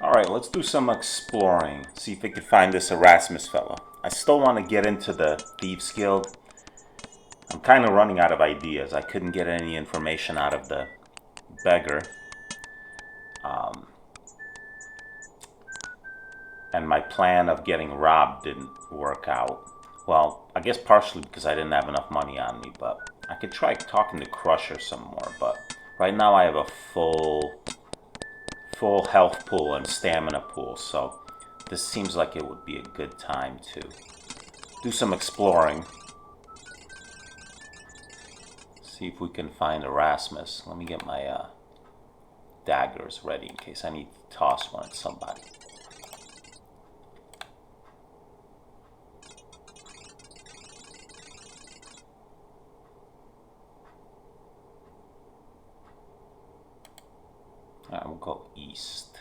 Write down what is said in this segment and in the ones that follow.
Alright, let's do some exploring. See if we can find this Erasmus fella. I still want to get into the Thieves Guild. I'm kind of running out of ideas. I couldn't get any information out of the beggar. And my plan of getting robbed didn't work out. Well, I guess partially because I didn't have enough money on me, but I could try talking to Crusher some more. But right now I have a full health pool and stamina pool, so this seems like it would be a good time to do some exploring. See if we can find Erasmus. Let me get my daggers ready in case I need to toss one at somebody. Alright, we'll go east.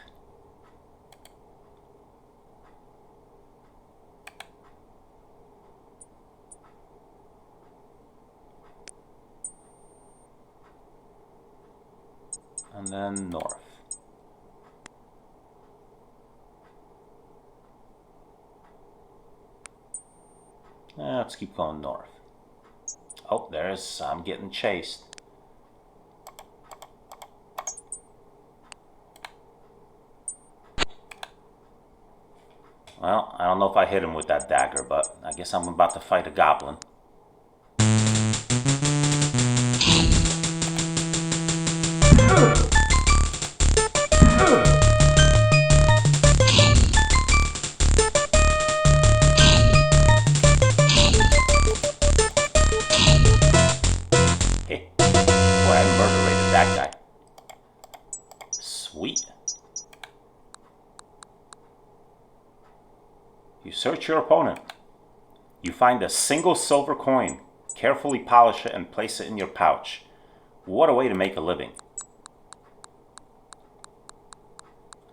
And then north. Let's keep going north. Oh, I'm getting chased. Well, I don't know if I hit him with that dagger, but I guess I'm about to fight a goblin. Hey, boy, I murderated that guy. Sweet. You search your opponent. You find a single silver coin. Carefully polish it and place it in your pouch. What a way to make a living.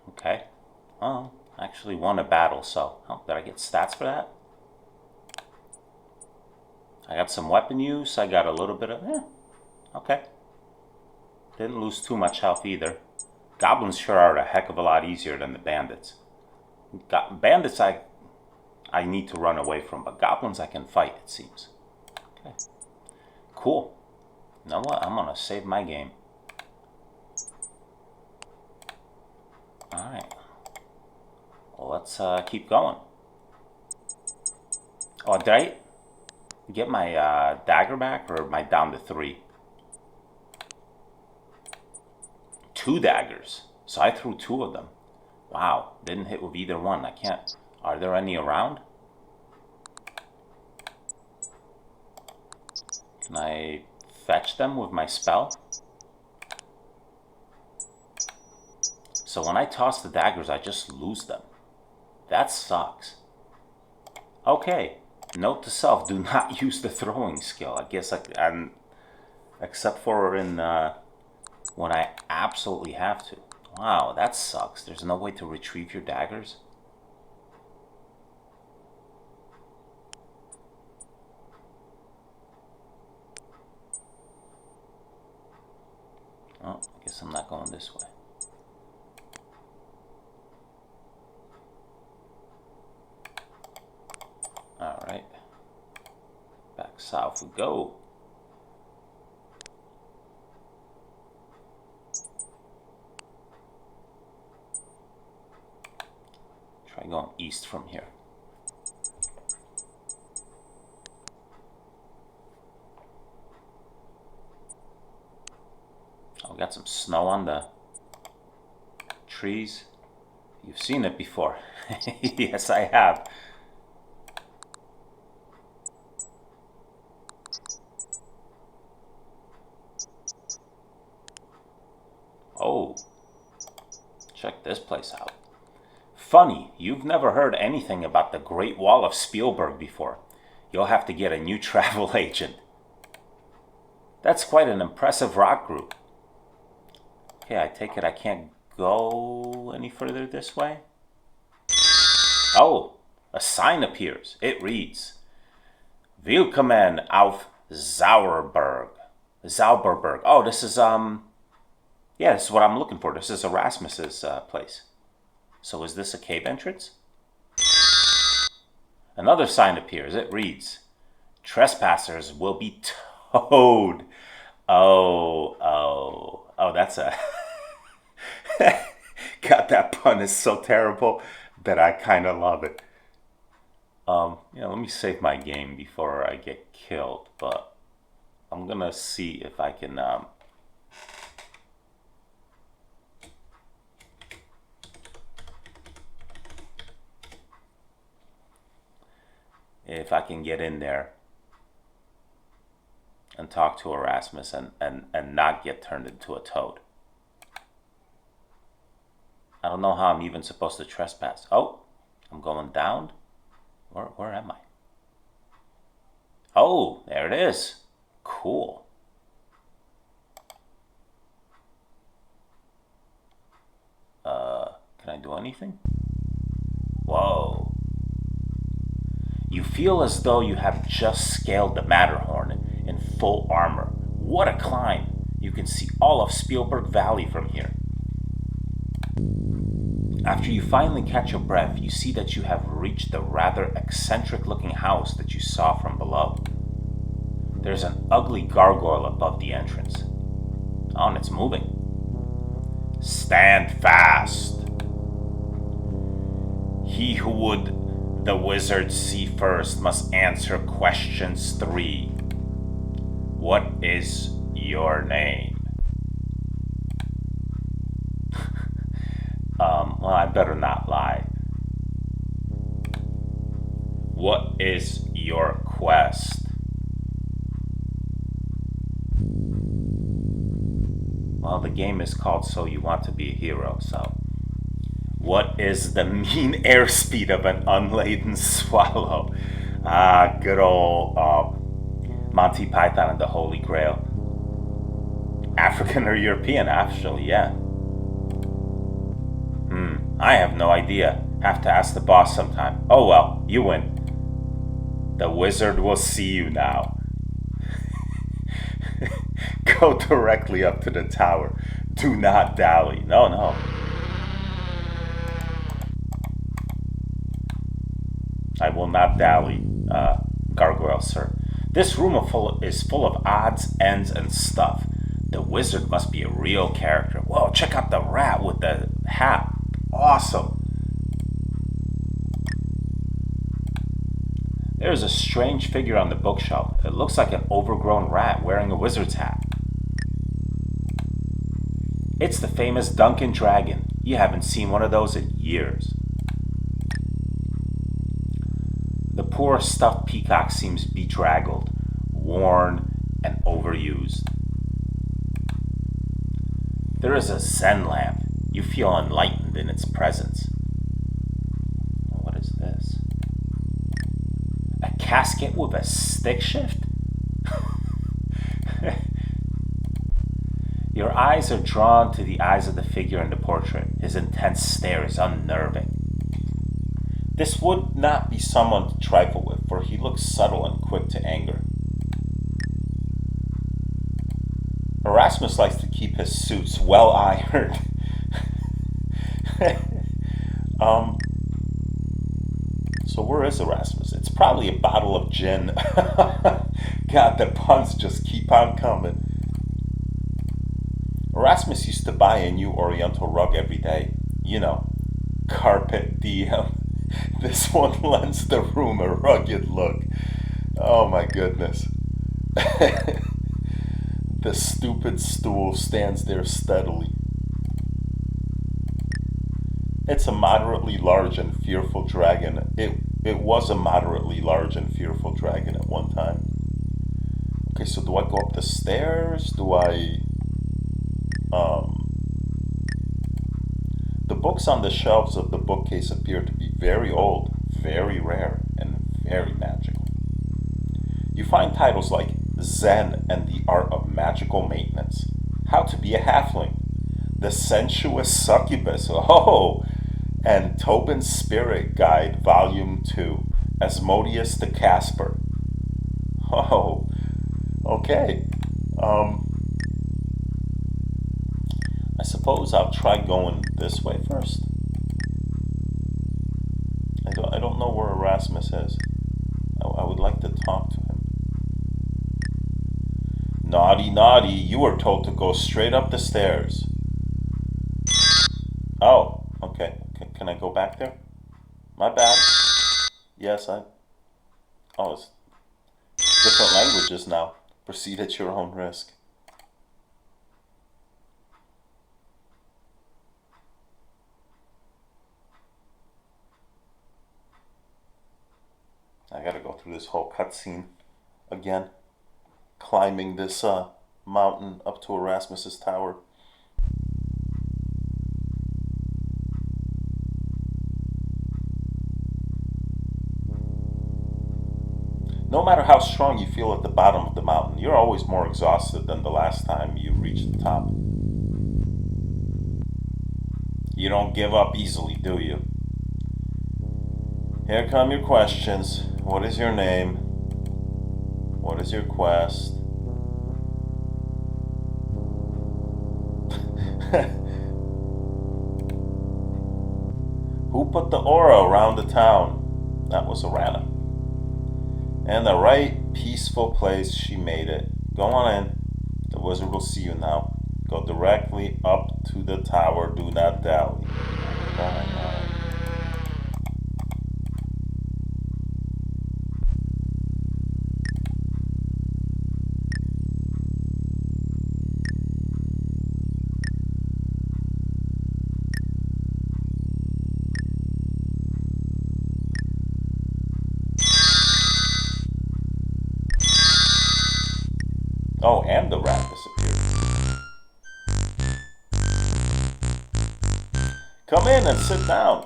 Okay. Oh, I actually won a battle, so did I get stats for that? I got some weapon use. I got a little bit of... okay. Didn't lose too much health either. Goblins sure are a heck of a lot easier than the bandits. Bandits I need to run away from, but goblins I can fight, it seems. Okay. Cool. You know what? I'm gonna save my game. Alright. Well, let's keep going. Oh, did I get my dagger back, or am I down to 3? 2 daggers. So I threw 2 of them. Wow. Didn't hit with either one. I can't... Are there any around? Can I fetch them with my spell? So when I toss the daggers, I just lose them. That sucks. Okay. Note to self, do not use the throwing skill. I guess I'm except for in when I absolutely have to. Wow, that sucks. There's no way to retrieve your daggers? Oh, I guess I'm not going this way. Alright. Back south we go. Try going east from here. Oh, we got some snow on the trees. You've seen it before. Yes, I have. Oh, check this place out. Funny, you've never heard anything about the Great Wall of Spielberg before. You'll have to get a new travel agent. That's quite an impressive rock group. Okay, I take it I can't go any further this way? Oh, a sign appears. It reads, Willkommen auf Zauberberg. Zauberberg. Oh, this is, yeah, this is what I'm looking for. This is Erasmus's place. So is this a cave entrance? Another sign appears. It reads, trespassers will be towed. Oh, that's a... God, that pun is so terrible that I kind of love it. Let me save my game before I get killed, but I'm gonna see if I can, get in there and talk to Erasmus and not get turned into a toad. I don't know how I'm even supposed to trespass. Oh, I'm going down? Where am I? Oh, there it is. Cool. Can I do anything? Whoa. You feel as though you have just scaled the Matterhorn in full armor. What a climb. You can see all of Spielberg Valley from here. After you finally catch your breath, you see that you have reached the rather eccentric-looking house that you saw from below. There's an ugly gargoyle above the entrance. Oh, and it's moving. Stand fast. He who would the wizard see first must answer questions 3. What is your name? Well, I better not lie. What is your quest? Well, the game is called So You Want to Be a Hero, so. What is the mean airspeed of an unladen swallow? Ah, good old Monty Python and the Holy Grail. African or European, actually, yeah. I have no idea. Have to ask the boss sometime. Oh well, you win. The wizard will see you now. Go directly up to the tower. Do not dally. No. I will not dally, gargoyle sir. This room is full of odds, ends, and stuff. The wizard must be a real character. Whoa, check out the rat with the hat. Awesome. There's a strange figure on the bookshelf. It looks like an overgrown rat wearing a wizard's hat. It's the famous Duncan Dragon. You haven't seen one of those in years. The poor stuffed peacock seems bedraggled, worn, and overused. There is a Zen lamp. You feel enlightened in its presence. What is this? A casket with a stick shift? Your eyes are drawn to the eyes of the figure in the portrait. His intense stare is unnerving. This would not be someone to trifle with, for he looks subtle and quick to anger. Erasmus likes to keep his suits well ironed. So where is Erasmus? It's probably a bottle of gin. God, the puns just keep on coming. Erasmus used to buy a new Oriental rug every day. You know, carpet diem. This one lends the room a rugged look. Oh my goodness. The stupid stool stands there steadily. It's a moderately large and fearful dragon. It was a moderately large and fearful dragon at one time. Okay, so do I go up the stairs? Do I... The books on the shelves of the bookcase appear to be very old, very rare, and very magical. You find titles like Zen and the Art of Magical Maintenance, How to Be a Halfling, The Sensuous Succubus, and Tobin's Spirit Guide, Volume 2, Asmodeus the Casper. Oh, okay. I suppose I'll try going this way first. says. I would like to talk to him. Naughty, naughty, you were told to go straight up the stairs. Oh, okay. Can I go back there? My bad. Yes, Oh, it's different languages now. Proceed at your own risk. I gotta go through this whole cutscene again. Climbing this mountain up to Erasmus's tower. No matter how strong you feel at the bottom of the mountain, you're always more exhausted than the last time you reached the top. You don't give up easily, do you? Here come your questions. What is your name? What is your quest? Who put the aura around the town? That was Arana. And the right peaceful place she made it. Go on in. The wizard will see you now. Go directly up to the tower. Do not dally. Alright. Oh, and the rat disappeared. Come in and sit down.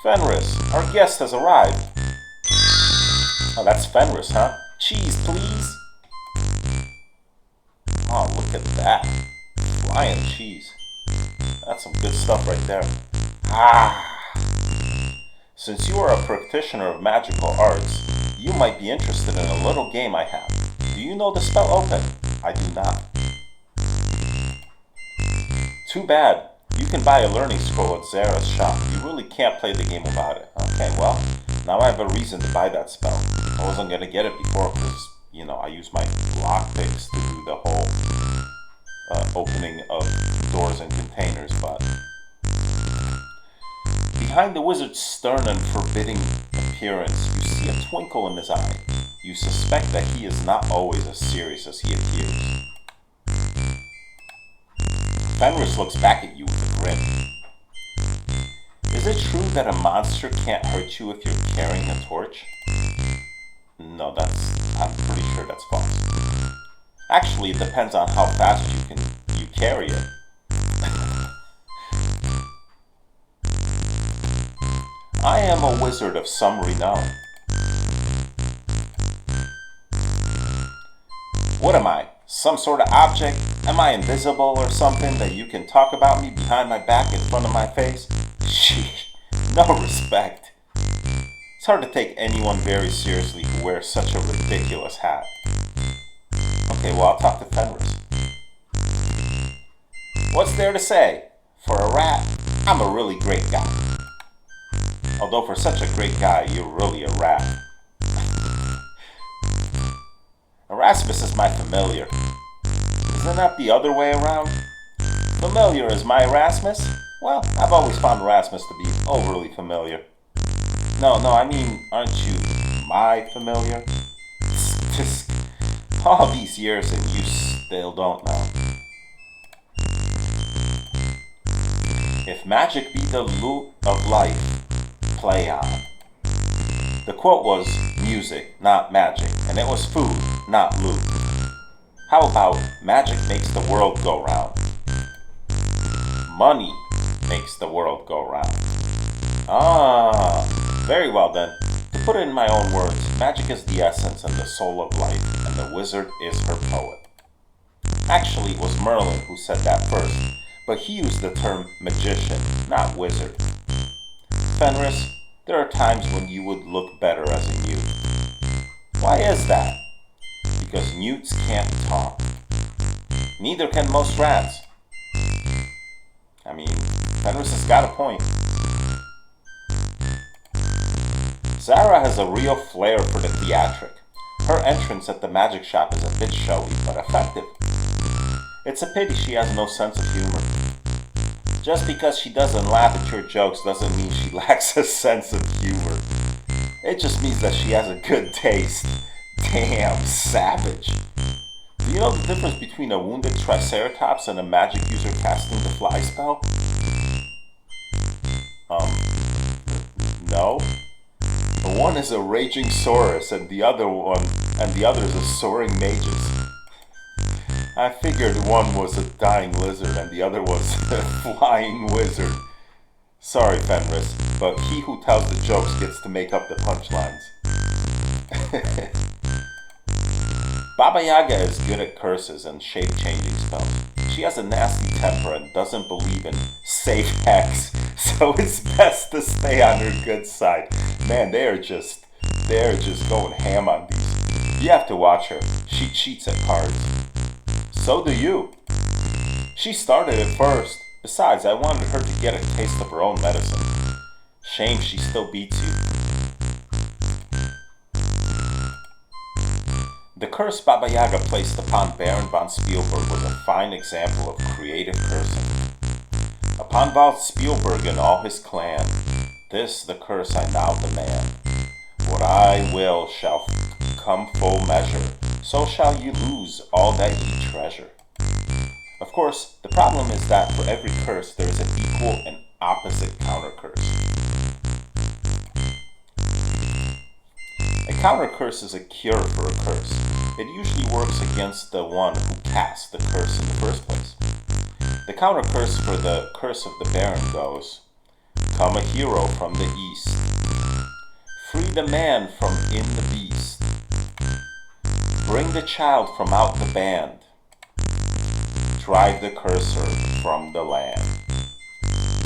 Fenris, our guest has arrived. Oh, that's Fenris, huh? Cheese, please. Oh, look at that. Flying cheese. That's some good stuff right there. Since you are a practitioner of magical arts, you might be interested in a little game I have. Do you know the spell Open? I do not. Too bad. You can buy a learning scroll at Zara's shop. You really can't play the game without it. Okay, well, now I have a reason to buy that spell. I wasn't going to get it before because, I use my lockpicks to do the whole opening of doors and containers, but behind the wizard's stern and forbidding appearance, you see a twinkle in his eye. You suspect that he is not always as serious as he appears. Fenris looks back at you with a grin. Is it true that a monster can't hurt you if you're carrying a torch? No, I'm pretty sure that's false. Actually, it depends on how fast you carry it. I am a wizard of some renown. What am I? Some sort of object? Am I invisible or something that you can talk about me behind my back in front of my face? Sheesh, no respect. It's hard to take anyone very seriously who wears such a ridiculous hat. Okay, well, I'll talk to Fenris. What's there to say? For a rat, I'm a really great guy. Although for such a great guy, you're really a rat. Erasmus is my familiar. Isn't that the other way around? Familiar is my Erasmus? Well, I've always found Erasmus to be overly familiar. No, I mean, aren't you my familiar? Just all these years and you still don't know. If magic be the lute of life, play on. The quote was music, not magic, and it was food, not loot. How about magic makes the world go round? Money makes the world go round. Very well then. To put it in my own words, magic is the essence and the soul of life, and the wizard is her poet. Actually, it was Merlin who said that first, but he used the term magician, not wizard. Fenris, there are times when you would look better as a newt. Why is that? Because newts can't talk. Neither can most rats. I mean, Fenris has got a point. Zara has a real flair for the theatric. Her entrance at the magic shop is a bit showy, but effective. It's a pity she has no sense of humor. Just because she doesn't laugh at your jokes doesn't mean she lacks a sense of humor. It just means that she has a good taste. Damn, savage. Do you know the difference between a wounded triceratops and a magic user casting the fly spell? No. One is a raging saurus and the other is a soaring magus. I figured one was a dying lizard and the other was a flying wizard. Sorry, Fenris, but he who tells the jokes gets to make up the punchlines. Baba Yaga is good at curses and shape-changing spells. She has a nasty temper and doesn't believe in safe hex, so it's best to stay on her good side. Man, they're just going ham on these. You have to watch her. She cheats at cards. So do you. She started it first. Besides, I wanted her to get a taste of her own medicine. Shame she still beats you. The curse Baba Yaga placed upon Baron von Spielberg was a fine example of creative cursing. Upon von Spielberg and all his clan, this the curse I now demand. What I will shall come full measure, so shall you lose all that ye treasure. Of course, the problem is that for every curse there is an equal and opposite counter curse. A counter curse is a cure for a curse. It usually works against the one who cast the curse in the first place. The counter curse for the curse of the Baron goes, come a hero from the east, free the man from in the beast, bring the child from out the band, drive the curser from the land.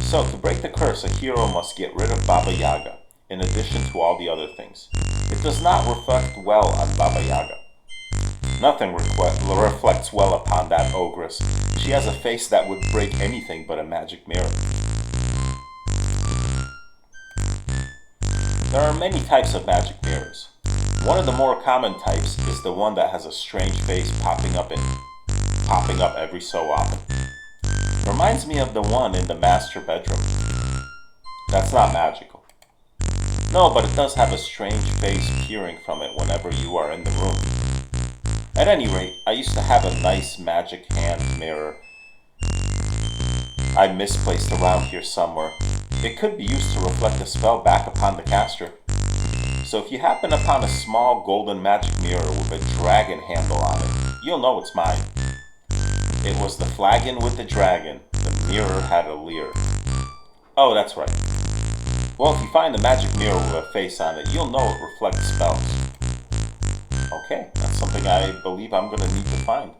So to break the curse, a hero must get rid of Baba Yaga, in addition to all the other things. It does not reflect well on Baba Yaga. Nothing reflects well upon that ogress. She has a face that would break anything but a magic mirror. There are many types of magic mirrors. One of the more common types is the one that has a strange face popping up every so often. Reminds me of the one in the master bedroom. That's not magical. No, but it does have a strange face peering from it whenever you are in the room. At any rate, I used to have a nice magic hand mirror I misplaced around here somewhere. It could be used to reflect a spell back upon the caster. So if you happen upon a small golden magic mirror with a dragon handle on it, you'll know it's mine. It was the flagon with the dragon. The mirror had a leer. Oh, that's right. Well, if you find a magic mirror with a face on it, you'll know it reflects spells. Okay, that's something I believe I'm going to need to find.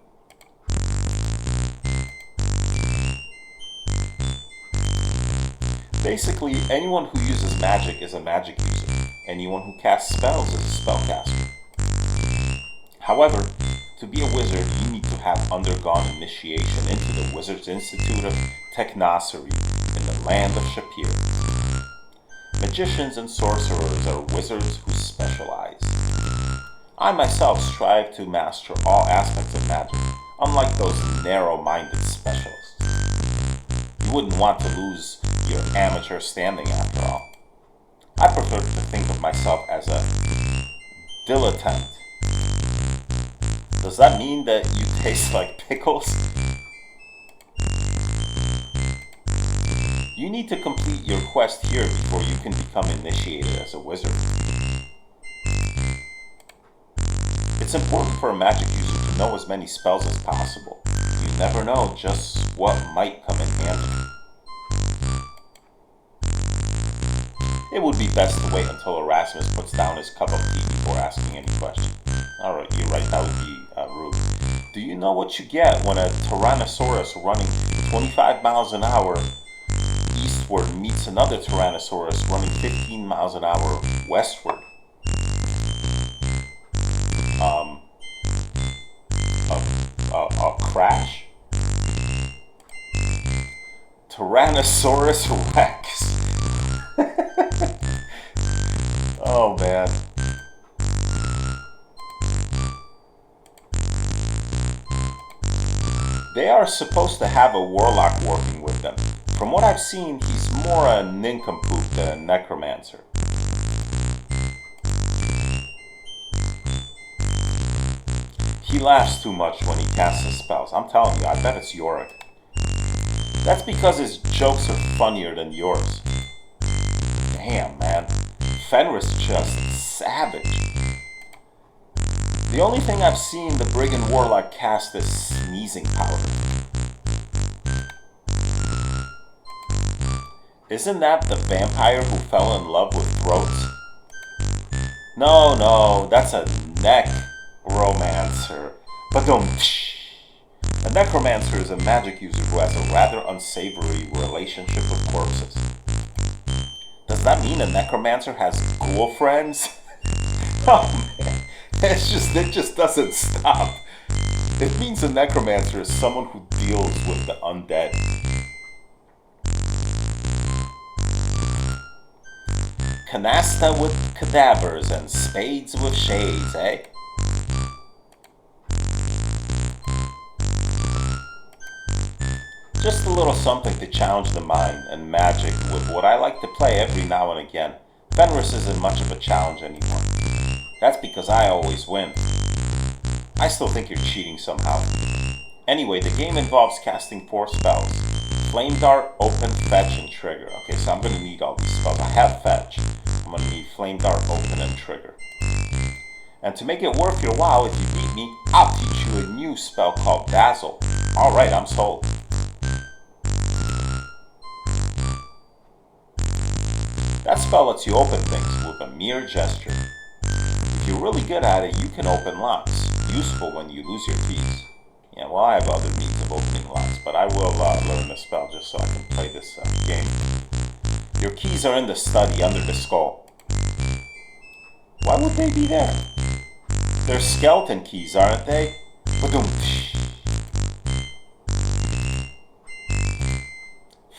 Basically, anyone who uses magic is a magic user. Anyone who casts spells is a spellcaster. However, to be a wizard, you need to have undergone initiation into the Wizards Institute of Technocery in the land of Shapir. Magicians and sorcerers are wizards who specialize. I myself strive to master all aspects of magic, unlike those narrow-minded specialists. You wouldn't want to lose your amateur standing after all. I prefer to think of myself as a dilettante. Does that mean that you taste like pickles? You need to complete your quest here before you can become initiated as a wizard. It's important for a magic user to know as many spells as possible. You never know just what might come in handy. It would be best to wait until Erasmus puts down his cup of tea before asking any question. Alright, you're right, that would be rude. Do you know what you get when a Tyrannosaurus running 25 miles an hour eastward meets another Tyrannosaurus running 15 miles an hour westward? A crash? Tyrannosaurus Rex. Oh man. They are supposed to have a warlock working with them. From what I've seen, he's more a nincompoop than a necromancer. He laughs too much when he casts his spells. I'm telling you, I bet it's Yorick. That's because his jokes are funnier than yours. Damn, man. Fenris just savage. The only thing I've seen the Brigand Warlock cast is sneezing powder. Isn't that the vampire who fell in love with throats? No, that's a necromancer. But don't. A necromancer is a magic user who has a rather unsavory relationship with corpses. Does that mean a necromancer has ghoul friends? Oh man, it just doesn't stop. It means a necromancer is someone who deals with the undead. Canasta with cadavers and spades with shades, eh? Just a little something to challenge the mind and magic with what I like to play every now and again. Fenris isn't much of a challenge anymore. That's because I always win. I still think you're cheating somehow. Anyway, the game involves casting 4 spells. Flame Dart, Open, Fetch, and Trigger. Okay, so I'm going to need all these spells. I have Fetch. I'm going to need Flame Dart, Open, and Trigger. And to make it worth your while, if you beat me, I'll teach you a new spell called Dazzle. Alright, I'm sold. That spell lets you open things with a mere gesture. If you're really good at it, you can open locks. Useful when you lose your keys. Yeah, well, I have other means of opening locks, but I will learn the spell just so I can play this game. Your keys are in the study under the skull. Why would they be there? They're skeleton keys, aren't they?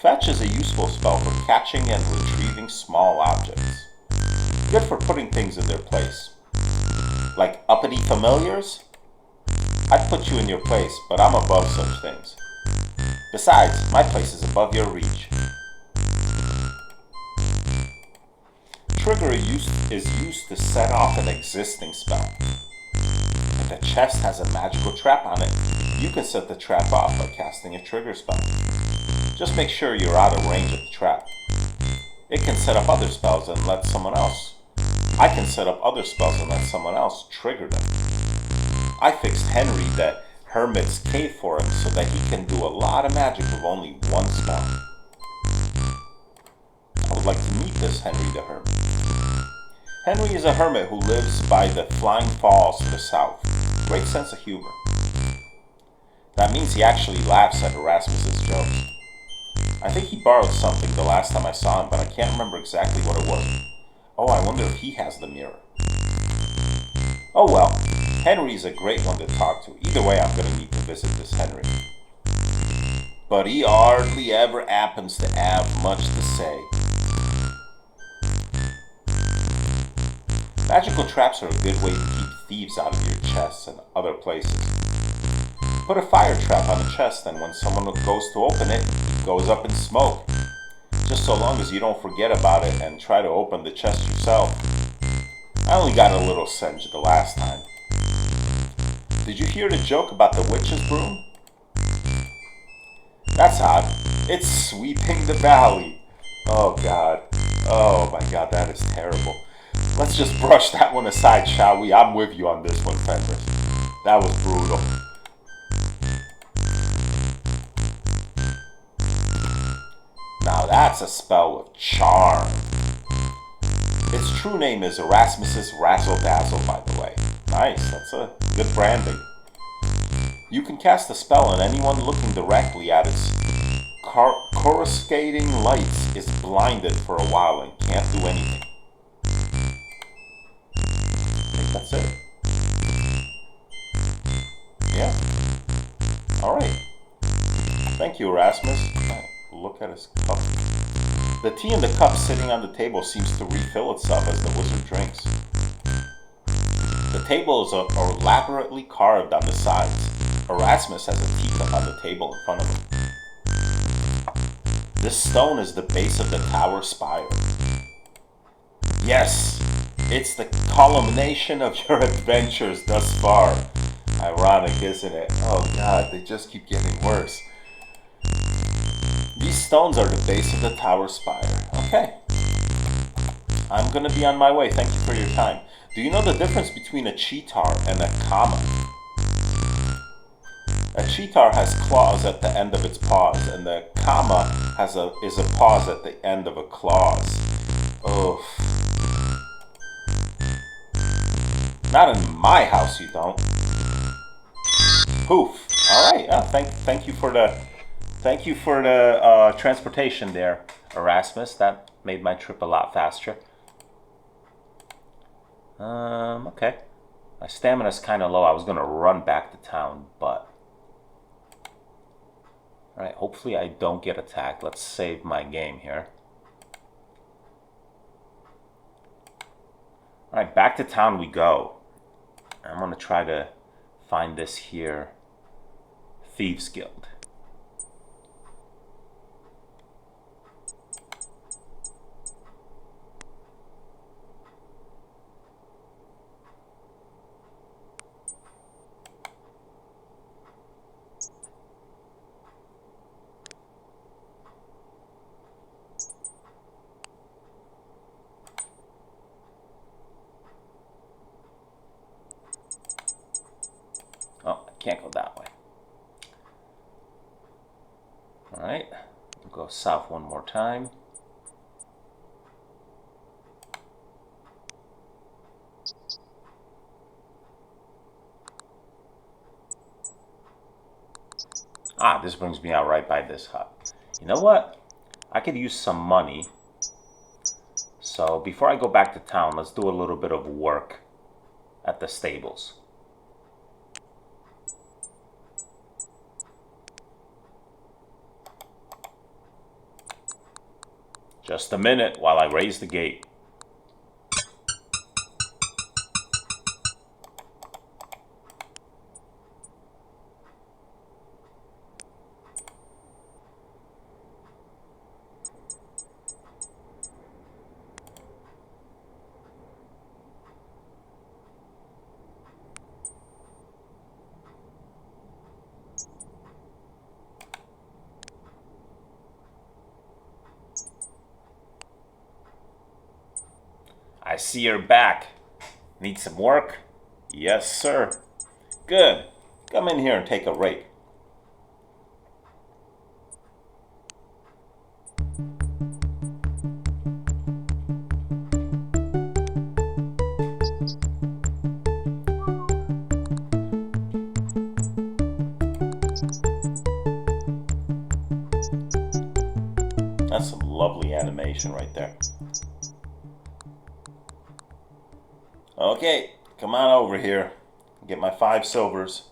Fetch is a useful spell for catching and retrieving small objects. Good for putting things in their place. Like uppity familiars? I'd put you in your place, but I'm above such things. Besides, my place is above your reach. Trigger is used to set off an existing spell. If the chest has a magical trap on it, you can set the trap off by casting a trigger spell. Just make sure you're out of range of the trap. It can set up other spells and let someone else. I can set up other spells and let someone else trigger them. I fixed Henry the Hermit's cave for him so that he can do a lot of magic with only one spell. I would like to meet this Henry the Hermit. Henry is a hermit who lives by the Flying Falls to the south. Great sense of humor. That means he actually laughs at Erasmus's jokes. I think he borrowed something the last time I saw him, but I can't remember exactly what it was. Oh, I wonder if he has the mirror. Oh well, Henry's a great one to talk to. Either way, I'm going to need to visit this Henry. But he hardly ever happens to have much to say. Magical traps are a good way to keep thieves out of your chests and other places. Put a fire trap on the chest, and when someone goes to open it, it goes up in smoke. Just so long as you don't forget about it and try to open the chest yourself. I only got a little singed the last time. Did you hear the joke about the witch's broom? That's odd. It's sweeping the valley. Oh god. Oh my god, that is terrible. Let's just brush that one aside, shall we? I'm with you on this one, Fenris. That was brutal. Now that's a spell with charm. Its true name is Erasmus's Razzle Dazzle, by the way. Nice, that's a good branding. You can cast a spell and anyone looking directly at its coruscating lights is blinded for a while and can't do anything. I think that's it. Yeah. Alright. Thank you, Erasmus. Look at his cup. The tea in the cup sitting on the table seems to refill itself as the wizard drinks. The table is elaborately carved on the sides. Erasmus has a teacup on the table in front of him. This stone is the base of the tower spire. Yes, it's the culmination of your adventures thus far. Ironic, isn't it? Oh god, they just keep getting worse. These stones are the base of the tower spire. Okay. I'm gonna be on my way. Thank you for your time. Do you know the difference between a cheetar and a comma? A cheetar has claws at the end of its paws, and the comma is a pause at the end of a clause. Oof. Not in my house, you don't. Poof. All right. Thank you for the transportation there, Erasmus. That made my trip a lot faster. Okay. My stamina's kind of low. I was gonna run back to town, but all right. Hopefully, I don't get attacked. Let's save my game here. All right, back to town we go. I'm gonna try to find this here Thieves Guild. Oh, I can't go that way. All right, we'll go south one more time. Ah, this brings me out right by this hut. You know what? I could use some money. So before I go back to town, let's do a little bit of work at the stables. Just a minute while I raise the gate. I see you're back. Need some work? Yes, sir. Good. Come in here and take a rake. That's some lovely animation right there. Okay, come on over here. Get my 5 silvers.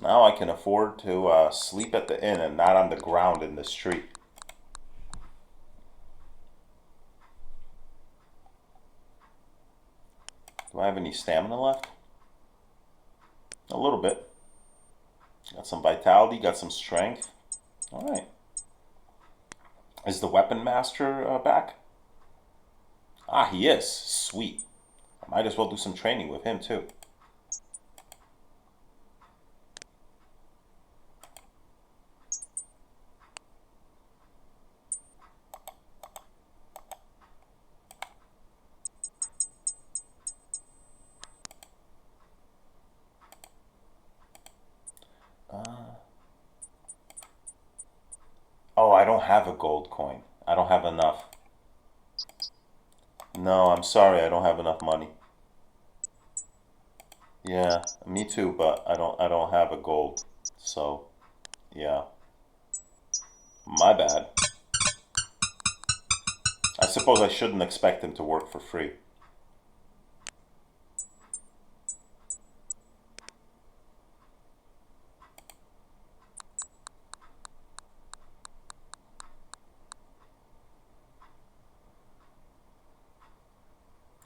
Now I can afford to sleep at the inn and not on the ground in the street. Do I have any stamina left? A little bit. Got some vitality, got some strength. Alright. Is the weapon master back? Ah, he is. Sweet. I might as well do some training with him too. Oh, I don't have a gold coin. I don't have enough. No, I'm sorry, I don't have enough money. Yeah, me too, but I don't have a gold. So, yeah. My bad. I suppose I shouldn't expect him to work for free.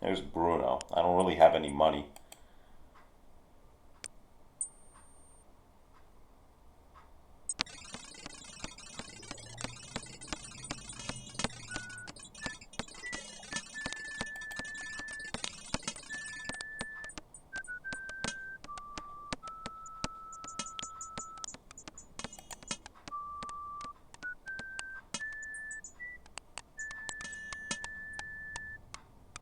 There's Bruno. I don't really have any money.